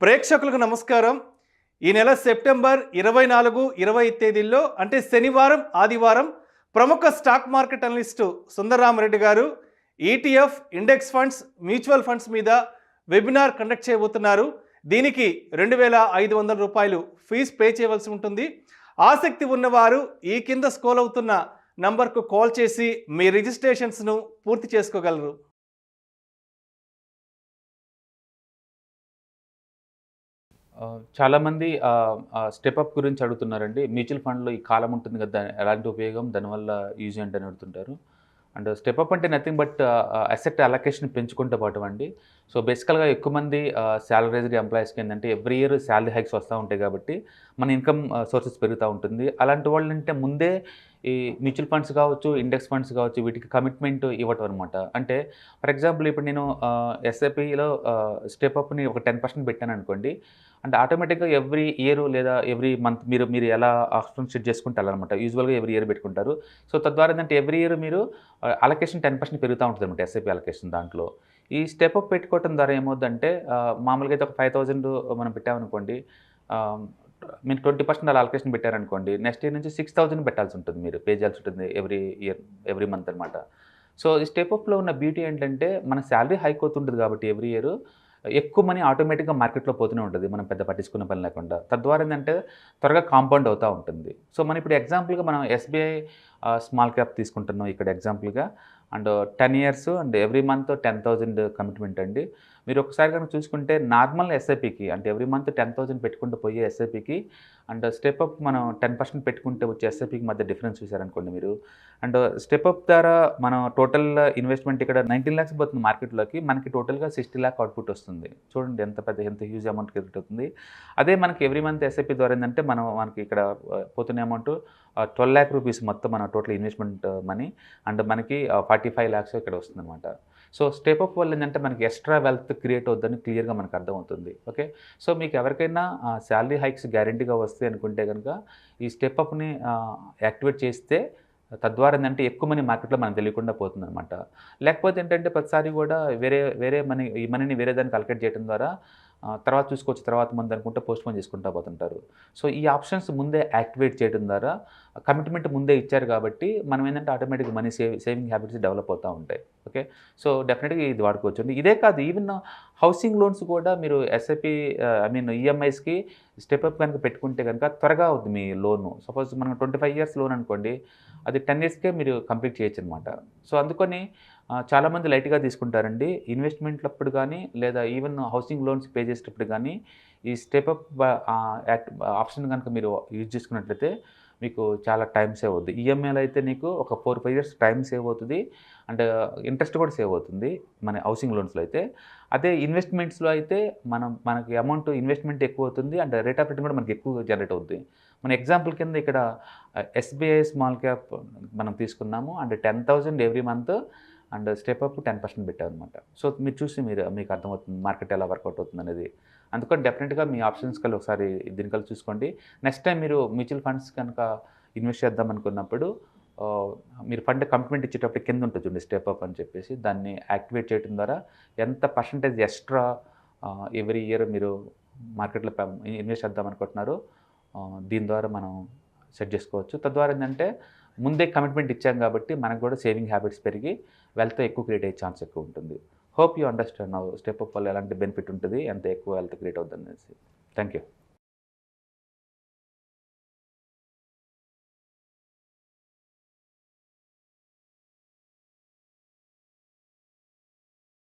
ప్రేక్షకులకు నమస్కారం. ఈ నెల సెప్టెంబర్ 24, 25 తేదీల్లో అంటే శనివారం, ఆదివారం ప్రముఖ stock market analyst Sundararama Reddy గారు ETF, index funds, mutual funds మీద వెబినార్ కండక్ట్ చేయబోతున్నారు. దీనికి 2,500 రూపాయలు ఫీజు పే చేయవలసి ఉంటుంది. ఆసక్తి ఉన్నవారు ఈ కింద స్క్రోల్ అవుతున్న నంబర్కు కాల్ చేసి మీ రిజిస్ట్రేషన్స్ను పూర్తి చేసుకోగలరు. చాలామంది స్టెప్ అప్ గురించి అడుగుతున్నారండి. మ్యూచువల్ ఫండ్‌లో ఈ కాలం ఉంటుంది కదా! ఎలాంటి ఉపయోగం? దానివల్ల యూజ్ ఏంటని అడుగుతుంటారు. అండ్ స్టెప్ అప్ అంటే నథింగ్ బట్ అసెట్ అలొకేషన్ పెంచుకుంటూ పోవటం అండి. సో, బేసికల్‌గా ఎక్కువ మంది సాలరైజ్డ్ ఎంప్లాయీస్‌కి ఏంటంటే ఎవ్రీ ఇయర్ సాలరీ హైక్స్ వస్తూ ఉంటాయి కాబట్టి మన ఇన్కమ్ సోర్సెస్ పెరుగుతూ ఉంటుంది. అలాంటి వాళ్ళంటే ముందే ఈ మ్యూచువల్ ఫండ్స్ కావచ్చు, ఇండెక్స్ ఫండ్స్ కావచ్చు వీటికి కమిట్మెంట్ ఇవ్వటం అనమాట. అంటే ఫర్ ఎగ్జాంపుల్ ఇప్పుడు నేను ఎస్ఐపిలో స్టెప్ అప్‌ని ఒక 10% పెట్టాననుకోండి. అంటే ఆటోమేటిక్‌గా ఎవ్రీ ఇయర్ లేదా ఎవ్రీ మంత్ మీరు ఎలా ఆప్షన్ సెట్ చేసుకుంటే అలానమాట. యూజువల్‌గా ఎవ్రీ ఇయర్ పెట్టుకుంటారు. సో, తద్వారా ఏంటంటే ఎవ్రీ ఇయర్ మీరు అలొకేషన్ 10% పెరుగుతూ ఉంటుందన్నమాట ఎస్ఐపి అలొకేషన్ దాంట్లో. ఈ స్టెప్ అప్ పెట్టుకోవడం ద్వారా ఏమవుద్దంటే మామూలుగా అయితే ఒక 5,000 మనం పెట్టామనుకోండి. మీరు 20% అలా అలొకేషన్ పెట్టారనుకోండి. నెక్స్ట్ ఇయర్ నుంచి 6,000 పెట్టాల్సి ఉంటుంది. మీరు పే చేయాల్సి ఉంటుంది ఎవ్రీ ఇయర్, ఎవ్రీ మంత్ అనమాట. సో, ఈ స్టెప్ అప్‌లో ఉన్న బ్యూటీ ఏంటంటే మన సాలరీ హైక్ అవుతుంటుంది కాబట్టి ఎవ్రీ ఇయర్ ఎక్కువ మనీ ఆటోమేటిక్‌గా మార్కెట్‌లో పోతూనే ఉంటది. మనం పెద్ద పట్టించుకునే పని లేకుండా. తద్వారా ఏందంటే త్వరగా కాంపౌండ్ అవుతా ఉంటుంది. సో, మనం ఇప్పుడు ఎగ్జాంపుల్‌గా మనం ఎస్‌బీఐ స్మాల్ క్యాప్ తీసుకుంటున్నాం ఇక్కడ ఎగ్జాంపుల్‌గా. And 10 years and every month 10,000 commitment అండి. మీరు ఒకసారి కనుక చూసుకుంటే నార్మల్ ఎస్ఐపికి అంటే ఎవ్రీ మంత్ 10,000 పెట్టుకుంటూ పోయే ఎస్ఐపికి అండ్ స్టెప్ అప్ మనం 10% పెట్టుకుంటే వచ్చే ఎస్ఐపికి మధ్య డిఫరెన్స్ చూసారనుకోండి మీరు. అండ్ స్టెప్ అప్ ద్వారా మనం టోటల్ ఇన్వెస్ట్మెంట్ ఇక్కడ 19 లాక్స్ పోతుంది మార్కెట్‌లోకి. మనకి టోటల్‌గా 60 లాక్ అవుట్‌పుట్ వస్తుంది. చూడండి ఎంత హ్యూజ్ అమౌంట్ క్రెడిట్ అవుతుంది. అదే మనకి ఎవ్రీ మంత్ ఎస్ఐపి ద్వారా ఏందంటే మనకి ఇక్కడ పోతున్న అమౌంట్ 12 లాక్ రూపీస్ మొత్తం మన టోటల్ ఇన్వెస్ట్మెంట్ మనీ. అండ్ మనకి 45 లాక్స్ ఇక్కడ వస్తుందనమాట. సో, స్టెప్ అప్ వల్ల ఏంటంటే మనకి ఎక్స్ట్రా వెల్త్ క్రియేట్ అవుద్దని క్లియర్‌గా మనకు అర్థమవుతుంది. ఓకే. సో, మీకు ఎవరికైనా సాలరీ హైక్స్ గ్యారంటీగా వస్తాయి అనుకుంటే గనుక ఈ స్టెప్ అప్‌ని యాక్టివేట్ చేస్తే తద్వారా ఏంటంటే ఎక్కువ మనీ మార్కెట్‌లో మనకు తెలియకుండా పోతుందనమాట. లేకపోతే ఏంటంటే ప్రతిసారి కూడా వేరే ఈ మనీని వేరే దానికి అలొకేట్ చేయడం ద్వారా తర్వాత చూసుకోవచ్చు, తర్వాత మంత్ అనుకుంటే పోస్ట్‌పోన్ చేసుకుంటా పోతుంటారు. సో, ఈ ఆప్షన్స్ ముందే యాక్టివేట్ చేయడం ద్వారా కమిట్మెంట్ ముందే ఇచ్చారు కాబట్టి మనం ఏంటంటే ఆటోమేటిక్‌గా మనీ సేవింగ్ హ్యాబిట్స్ డెవలప్ అవుతూ ఉంటాయి. ఓకే. సో, డెఫినిట్‌గా ఇది వాడుకోవచ్చండి. ఇదే కాదు ఈవెన్ హౌసింగ్ లోన్స్ కూడా మీరు ఎస్ఐపి ఈఎంఐస్‌కి స్టెప్ అప్ కనుక పెట్టుకుంటే కనుక త్వరగా అవుద్ది మీ లోను. సపోజ్ మనం 25 ఇయర్స్ లోన్ అనుకోండి. అది 10 ఇయర్స్‌కే మీరు కంప్లీట్ చేయొచ్చనమాట. సో, అందుకని చాలామంది లైట్‌గా తీసుకుంటారండి. ఇన్వెస్ట్‌మెంట్‌లప్పుడు గానీ, లేదా ఈవెన్ హౌసింగ్ లోన్స్ పే చేసేటప్పుడు గానీ, ఈ స్టెప్ అప్ ఆప్షన్ గనుక మీరు యూజ్ చేసుకున్నట్లయితే మీకు చాలా టైం సేవ్ అవుద్ది. ఈఎంఐలో అయితే నీకు ఒక 4, 5 ఇయర్స్ టైం సేవ్ అవుతది. అండ్ ఇంట్రెస్ట్ కూడా సేవ్ అవుతుంది. మన హౌసింగ్ లోన్స్‌లో అయితే. అదే ఇన్వెస్ట్‌మెంట్స్‌లో అయితే మనకి అమౌంట్ ఇన్వెస్ట్‌మెంట్ ఎక్కువ అవుతుంది. అండ్ రేట్ ఆఫ్ రిటర్న్ కూడా మనకి ఎక్కువ జనరేట్ అవుద్ది. మన ఎగ్జాంపుల్ కింద ఇక్కడ ఎస్‌బీఐ స్మాల్ క్యాప్ మనం తీసుకున్నాము. And 10,000 every month and step up 10% పెట్టామనమాట. సో, మీరు చూసి మీకు అర్థమవుతుంది మార్కెట్ ఎలా వర్కౌట్ అవుతుందనేది. అందుకని డెఫినిట్‌గా మీ ఆప్షన్స్ కల్లా ఒకసారి దీనికల్లా చూసుకోండి. నెక్స్ట్ టైం మీరు మ్యూచువల్ ఫండ్స్ కనుక ఇన్వెస్ట్ చేద్దాం అనుకున్నప్పుడు మీరు ఫండ్ కమిట్మెంట్ ఇచ్చేటప్పుడు కింద ఉంటుంది చూడండి స్టెప్ అప్ అని చెప్పేసి దాన్ని యాక్టివేట్ చేయడం ద్వారా ఎంత పర్సెంటేజ్ ఎక్స్ట్రా ఎవ్రీ ఇయర్ మీరు మార్కెట్‌లో ఇన్వెస్ట్ చేద్దాం అనుకుంటున్నారో దీని ద్వారా మనం సెట్ చేసుకోవచ్చు. తద్వారా ఏంటంటే ముందే కమిట్మెంట్ ఇచ్చాం కాబట్టి మనకు కూడా సేవింగ్ హ్యాబిట్స్ పెరిగి వెల్త్ ఎక్కువ క్రియేట్ అయ్యే ఛాన్స్ ఎక్కువ ఉంటుంది. Hope you understand now step up వల్ల ఎలాంటి బెనిఫిట్ ఉంటది, ఎంత ఎక్కువ వెల్త్ క్రియేట్ అవుద్దనేసి. Thank you.